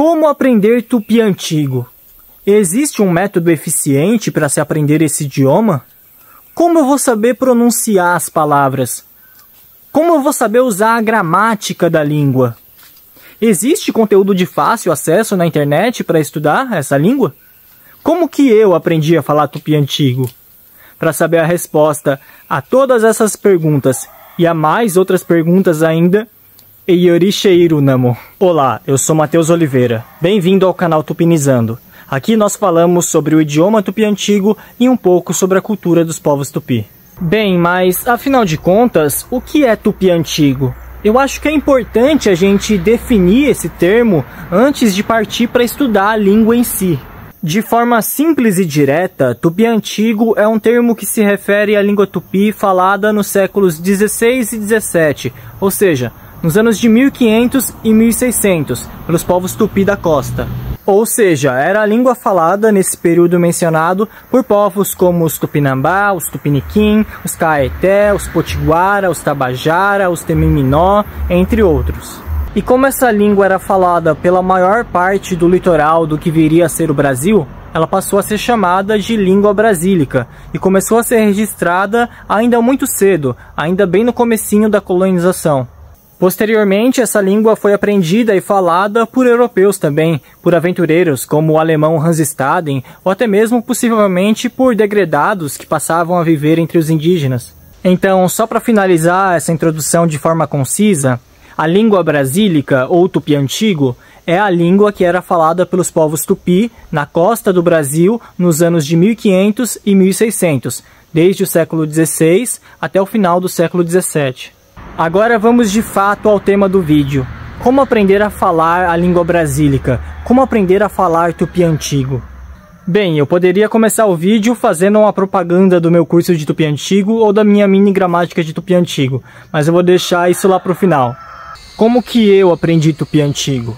Como aprender tupi antigo? Existe um método eficiente para se aprender esse idioma? Como eu vou saber pronunciar as palavras? Como eu vou saber usar a gramática da língua? Existe conteúdo de fácil acesso na internet para estudar essa língua? Como que eu aprendi a falar tupi antigo? Para saber a resposta a todas essas perguntas e a mais outras perguntas ainda, Eyorixeirunamo. Olá, eu sou Matheus Oliveira. Bem-vindo ao canal Tupinizando. Aqui nós falamos sobre o idioma tupi antigo e um pouco sobre a cultura dos povos tupi. Bem, mas afinal de contas, o que é tupi antigo? Eu acho que é importante a gente definir esse termo antes de partir para estudar a língua em si. De forma simples e direta, tupi antigo é um termo que se refere à língua tupi falada nos séculos 16 e 17, ou seja, nos anos de 1500 e 1600, pelos povos tupi da costa. Ou seja, era a língua falada nesse período mencionado por povos como os Tupinambá, os Tupiniquim, os Caeté, os Potiguara, os Tabajara, os Temiminó, entre outros. E como essa língua era falada pela maior parte do litoral do que viria a ser o Brasil, ela passou a ser chamada de língua brasílica e começou a ser registrada ainda muito cedo, ainda bem no comecinho da colonização. Posteriormente, essa língua foi aprendida e falada por europeus também, por aventureiros como o alemão Hans Staden, ou até mesmo possivelmente por degredados que passavam a viver entre os indígenas. Então, só para finalizar essa introdução de forma concisa, a língua brasílica, ou tupi antigo, é a língua que era falada pelos povos tupi na costa do Brasil nos anos de 1500 e 1600, desde o século XVI até o final do século XVII. Agora vamos de fato ao tema do vídeo. Como aprender a falar a língua brasílica? Como aprender a falar tupi antigo? Bem, eu poderia começar o vídeo fazendo uma propaganda do meu curso de tupi antigo ou da minha mini gramática de tupi antigo, mas eu vou deixar isso lá pro final. Como que eu aprendi tupi antigo?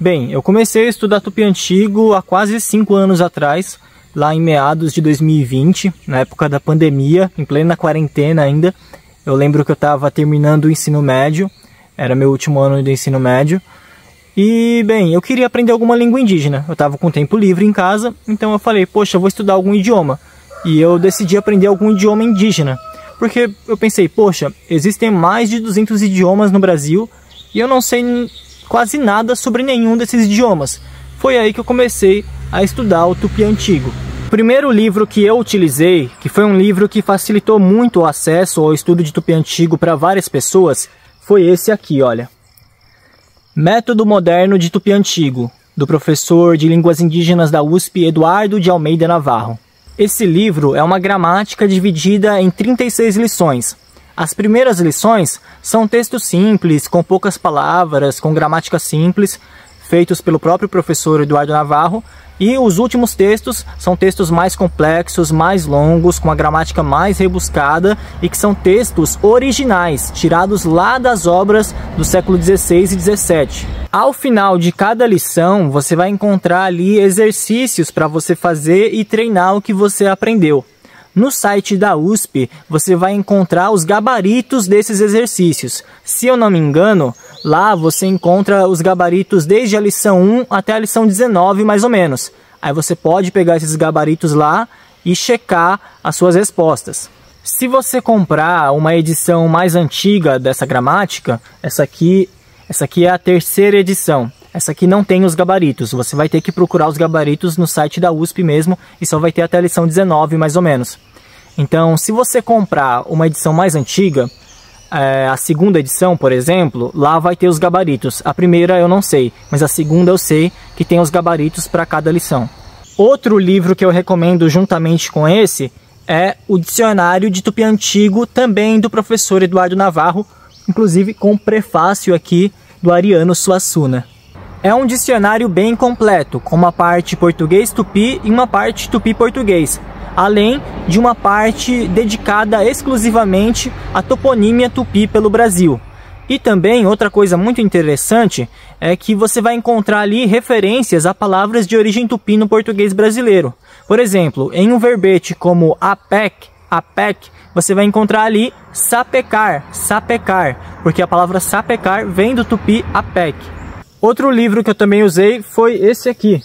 Bem, eu comecei a estudar tupi antigo há quase 5 anos atrás, lá em meados de 2020, na época da pandemia, em plena quarentena ainda. Eu lembro que eu estava terminando o ensino médio, era meu último ano de ensino médio. E, bem, eu queria aprender alguma língua indígena. Eu estava com tempo livre em casa, então eu falei, poxa, eu vou estudar algum idioma. E eu decidi aprender algum idioma indígena. Porque eu pensei, poxa, existem mais de 200 idiomas no Brasil e eu não sei quase nada sobre nenhum desses idiomas. Foi aí que eu comecei a estudar o tupi antigo. O primeiro livro que eu utilizei, que foi um livro que facilitou muito o acesso ao estudo de tupi antigo para várias pessoas, foi esse aqui, olha. Método Moderno de Tupi Antigo, do professor de Línguas Indígenas da USP, Eduardo de Almeida Navarro. Esse livro é uma gramática dividida em 36 lições. As primeiras lições são textos simples, com poucas palavras, com gramática simples, feitos pelo próprio professor Eduardo Navarro, e os últimos textos são textos mais complexos, mais longos, com a gramática mais rebuscada e que são textos originais, tirados lá das obras do século XVI e XVII. Ao final de cada lição, você vai encontrar ali exercícios para você fazer e treinar o que você aprendeu. No site da USP, você vai encontrar os gabaritos desses exercícios. Se eu não me engano, lá você encontra os gabaritos desde a lição 1 até a lição 19, mais ou menos. Aí você pode pegar esses gabaritos lá e checar as suas respostas. Se você comprar uma edição mais antiga dessa gramática, essa aqui é a terceira edição. Essa aqui não tem os gabaritos, você vai ter que procurar os gabaritos no site da USP mesmo e só vai ter até a lição 19 mais ou menos. Então, se você comprar uma edição mais antiga, a segunda edição, por exemplo, lá vai ter os gabaritos. A primeira eu não sei, mas a segunda eu sei que tem os gabaritos para cada lição. Outro livro que eu recomendo juntamente com esse é o Dicionário de Tupi Antigo, também do professor Eduardo Navarro, inclusive com o prefácio aqui do Ariano Suassuna. É um dicionário bem completo, com uma parte português-tupi e uma parte tupi-português, além de uma parte dedicada exclusivamente à toponímia tupi pelo Brasil. E também, outra coisa muito interessante, é que você vai encontrar ali referências a palavras de origem tupi no português brasileiro. Por exemplo, em um verbete como apec, você vai encontrar ali sapecar, porque a palavra sapecar vem do tupi apec. Outro livro que eu também usei foi esse aqui,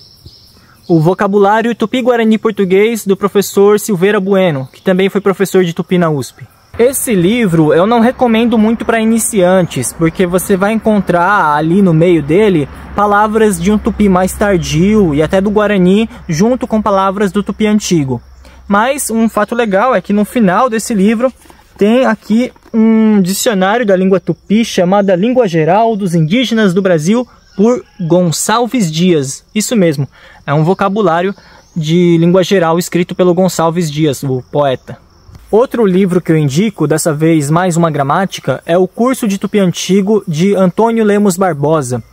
o Vocabulário Tupi-Guarani-Português, do professor Silveira Bueno, que também foi professor de Tupi na USP. Esse livro eu não recomendo muito para iniciantes, porque você vai encontrar ali no meio dele palavras de um Tupi mais tardio e até do Guarani, junto com palavras do Tupi antigo. Mas um fato legal é que no final desse livro tem aqui um dicionário da língua Tupi chamado Língua Geral dos Indígenas do Brasil, por Gonçalves Dias. Isso mesmo, é um vocabulário de língua geral escrito pelo Gonçalves Dias, o poeta. Outro livro que eu indico, dessa vez mais uma gramática, é o Curso de Tupi Antigo de Antônio Lemos Barbosa.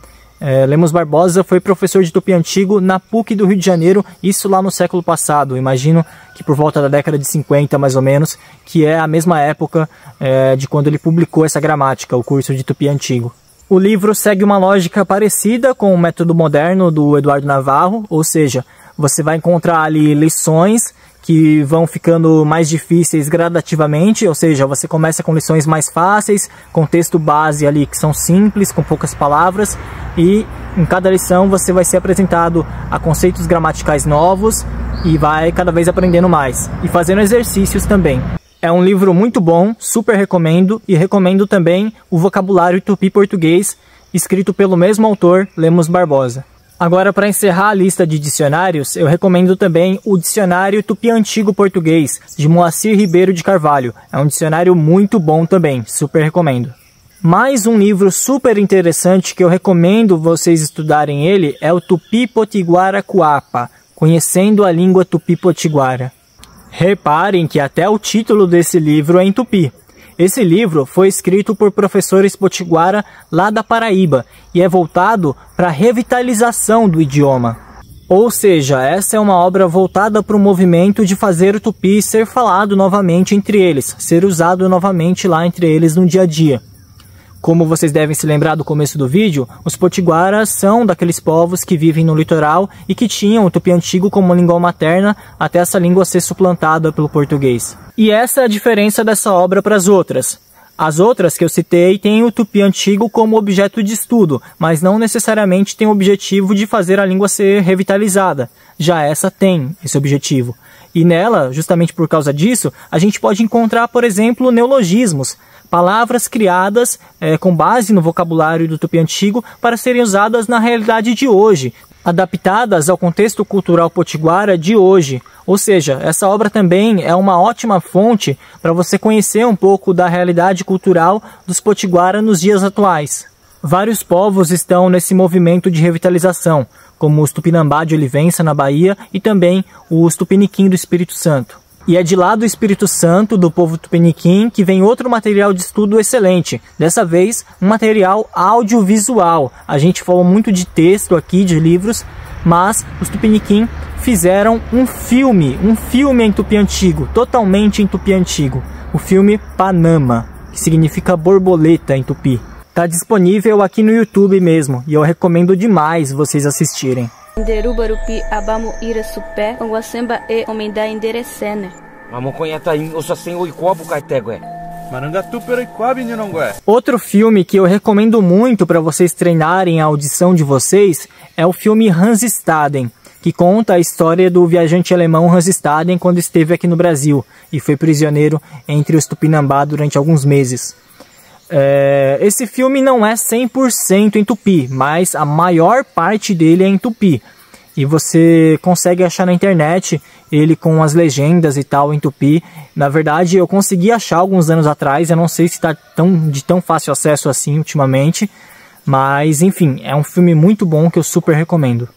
Lemos Barbosa foi professor de Tupi Antigo na PUC do Rio de Janeiro, isso lá no século passado. Imagino que por volta da década de 50, mais ou menos, que é a mesma época de quando ele publicou essa gramática, o Curso de Tupi Antigo. O livro segue uma lógica parecida com o método moderno do Eduardo Navarro, ou seja, você vai encontrar ali lições que vão ficando mais difíceis gradativamente, ou seja, você começa com lições mais fáceis, com texto base ali que são simples, com poucas palavras, e em cada lição você vai ser apresentado a conceitos gramaticais novos e vai cada vez aprendendo mais, e fazendo exercícios também. É um livro muito bom, super recomendo, e recomendo também o Vocabulário Tupi-Português, escrito pelo mesmo autor, Lemos Barbosa. Agora, para encerrar a lista de dicionários, eu recomendo também o Dicionário Tupi Antigo Português, de Moacir Ribeiro de Carvalho. É um dicionário muito bom também, super recomendo. Mais um livro super interessante que eu recomendo vocês estudarem ele é o Tupi-Potiguara Cuapa, Conhecendo a Língua Tupi-Potiguara. Reparem que até o título desse livro é em tupi. Esse livro foi escrito por professores potiguara lá da Paraíba e é voltado para a revitalização do idioma. Ou seja, essa é uma obra voltada para o movimento de fazer o tupi ser falado novamente entre eles, ser usado novamente lá entre eles no dia a dia. Como vocês devem se lembrar do começo do vídeo, os potiguaras são daqueles povos que vivem no litoral e que tinham o tupi antigo como língua materna até essa língua ser suplantada pelo português. E essa é a diferença dessa obra para as outras. As outras que eu citei têm o tupi antigo como objeto de estudo, mas não necessariamente tem o objetivo de fazer a língua ser revitalizada. Já essa tem esse objetivo. E nela, justamente por causa disso, a gente pode encontrar, por exemplo, neologismos, palavras criadas com base no vocabulário do tupi antigo para serem usadas na realidade de hoje, adaptadas ao contexto cultural potiguara de hoje. Ou seja, essa obra também é uma ótima fonte para você conhecer um pouco da realidade cultural dos potiguara nos dias atuais. Vários povos estão nesse movimento de revitalização, como os Tupinambá de Olivença, na Bahia, e também os Tupiniquim do Espírito Santo. E é de lá do Espírito Santo, do povo tupiniquim, que vem outro material de estudo excelente. Dessa vez, um material audiovisual. A gente falou muito de texto aqui, de livros, mas os tupiniquim fizeram um filme em tupi antigo, totalmente em tupi antigo. O filme Panama, que significa borboleta em tupi. Está disponível aqui no YouTube mesmo, e eu recomendo demais vocês assistirem. Nderubarupi abamu ira supé, onguasemba e omenda enderecene. Outro filme que eu recomendo muito para vocês treinarem a audição de vocês é o filme Hansestaden, que conta a história do viajante alemão Hansestaden quando esteve aqui no Brasil e foi prisioneiro entre os Tupinambá durante alguns meses. Esse filme não é 100% em tupi, mas a maior parte dele é em tupi. E você consegue achar na internet ele com as legendas e tal em tupi. Na verdade, eu consegui achar alguns anos atrás, eu não sei se está de tão fácil acesso assim ultimamente. Mas, enfim, é um filme muito bom que eu super recomendo.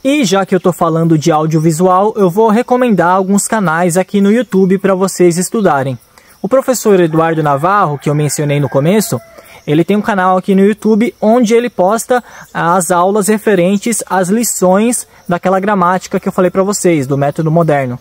E já que eu tô falando de audiovisual, eu vou recomendar alguns canais aqui no YouTube para vocês estudarem. O professor Eduardo Navarro, que eu mencionei no começo, ele tem um canal aqui no YouTube onde ele posta as aulas referentes às lições daquela gramática que eu falei para vocês, do método moderno.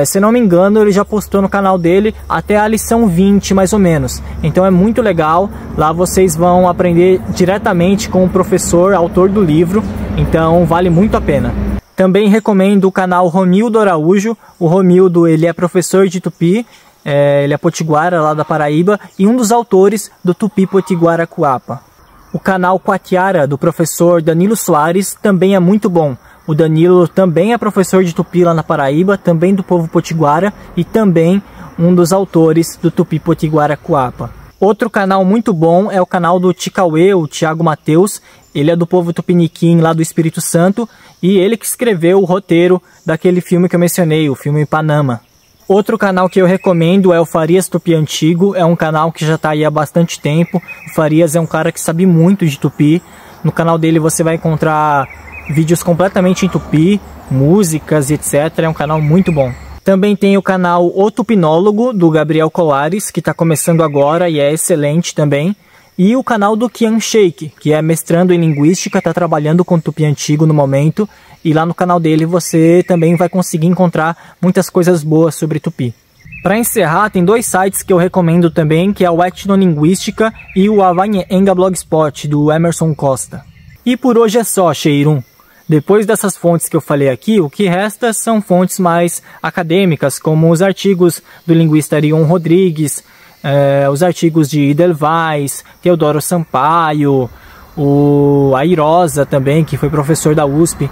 Se não me engano, ele já postou no canal dele até a lição 20, mais ou menos. Então é muito legal. Lá vocês vão aprender diretamente com o professor, autor do livro. Então vale muito a pena. Também recomendo o canal Romildo Araújo. O Romildo, ele é professor de Tupi. Ele é potiguara lá da Paraíba e um dos autores do Tupi Potiguara Cuapa. O canal Quatiara, do professor Danilo Soares, também é muito bom. O Danilo também é professor de Tupi lá na Paraíba, também do povo potiguara e também um dos autores do Tupi Potiguara Cuapa. Outro canal muito bom é o canal do Ticauê, o Thiago Mateus. Ele é do povo tupiniquim lá do Espírito Santo e ele que escreveu o roteiro daquele filme que eu mencionei, o filme Panama. Outro canal que eu recomendo é o Farias Tupi Antigo. É um canal que já está aí há bastante tempo. O Farias é um cara que sabe muito de Tupi. No canal dele você vai encontrar vídeos completamente em Tupi, músicas e etc. É um canal muito bom. Também tem o canal O Tupinólogo, do Gabriel Colares, que está começando agora e é excelente também. E o canal do Kian Sheik, que é mestrando em Linguística, está trabalhando com Tupi Antigo no momento. E lá no canal dele você também vai conseguir encontrar muitas coisas boas sobre Tupi. Para encerrar, tem 2 sites que eu recomendo também, que é o Etnolinguística e o Avanhenga Blogspot, do Emerson Costa. E por hoje é só, Xeirum. Depois dessas fontes que eu falei aqui, o que resta são fontes mais acadêmicas, como os artigos do linguista Arion Rodrigues, os artigos de Edelweiss, Teodoro Sampaio, o Airosa também, que foi professor da USP.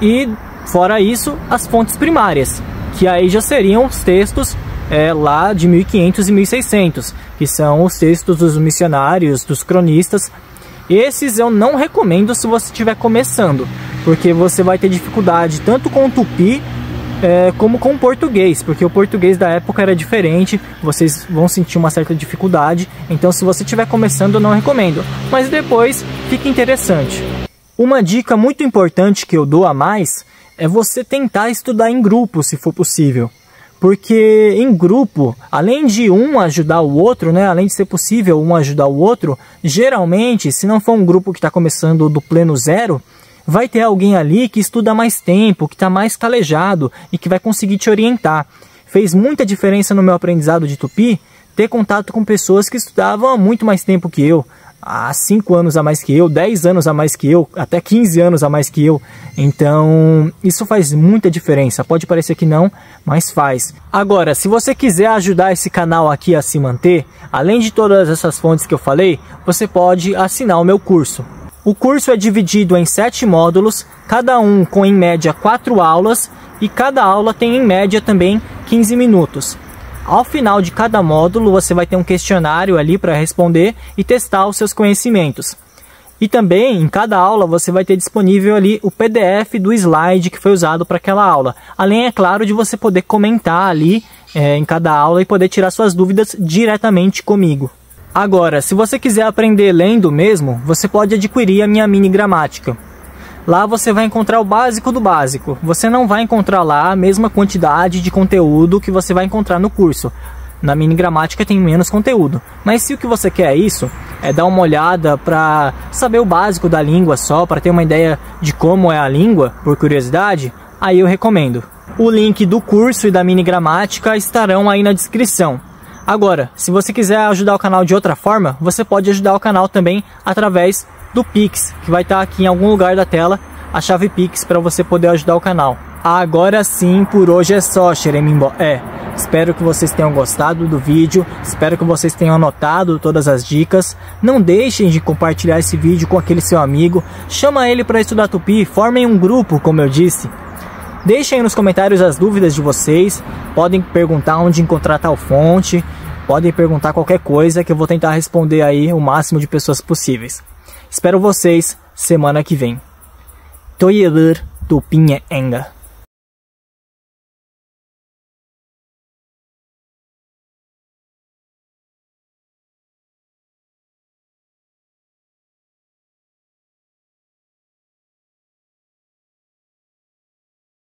E, fora isso, as fontes primárias, que aí já seriam os textos lá de 1500 e 1600, que são os textos dos missionários, dos cronistas. Esses eu não recomendo se você estiver começando, porque você vai ter dificuldade tanto com o Tupi como com o português, porque o português da época era diferente, vocês vão sentir uma certa dificuldade. Então se você estiver começando eu não recomendo, mas depois fica interessante. Uma dica muito importante que eu dou a mais é você tentar estudar em grupo, se for possível. Porque em grupo, além de um ajudar o outro, né, além de ser possível um ajudar o outro, geralmente, se não for um grupo que está começando do pleno zero, vai ter alguém ali que estuda mais tempo, que está mais calejado e que vai conseguir te orientar. Fez muita diferença no meu aprendizado de Tupi ter contato com pessoas que estudavam há muito mais tempo que eu. Há 5 anos a mais que eu, 10 anos a mais que eu, até 15 anos a mais que eu. Então, isso faz muita diferença. Pode parecer que não, mas faz. Agora, se você quiser ajudar esse canal aqui a se manter, além de todas essas fontes que eu falei, você pode assinar o meu curso. O curso é dividido em 7 módulos, cada um com em média 4 aulas, e cada aula tem em média também 15 minutos. Ao final de cada módulo, você vai ter um questionário ali para responder e testar os seus conhecimentos. E também, em cada aula, você vai ter disponível ali o PDF do slide que foi usado para aquela aula. Além, é claro, de você poder comentar ali em cada aula e poder tirar suas dúvidas diretamente comigo. Agora, se você quiser aprender lendo mesmo, você pode adquirir a minha mini gramática. Lá você vai encontrar o básico do básico. Você não vai encontrar lá a mesma quantidade de conteúdo que você vai encontrar no curso. Na mini gramática tem menos conteúdo. Mas se o que você quer é isso, é dar uma olhada para saber o básico da língua só, para ter uma ideia de como é a língua, por curiosidade, aí eu recomendo. O link do curso e da mini gramática estarão aí na descrição. Agora, se você quiser ajudar o canal de outra forma, você pode ajudar o canal também através do Pix, que vai estar aqui em algum lugar da tela, a chave Pix para você poder ajudar o canal. Agora sim, por hoje é só, Xeremimbó. Espero que vocês tenham gostado do vídeo, espero que vocês tenham anotado todas as dicas. Não deixem de compartilhar esse vídeo com aquele seu amigo, chama ele para estudar Tupi, formem um grupo, como eu disse. Deixem aí nos comentários as dúvidas de vocês, podem perguntar onde encontrar tal fonte, podem perguntar qualquer coisa que eu vou tentar responder aí o máximo de pessoas possíveis. Espero vocês semana que vem. Toyelur Tupinha Enga.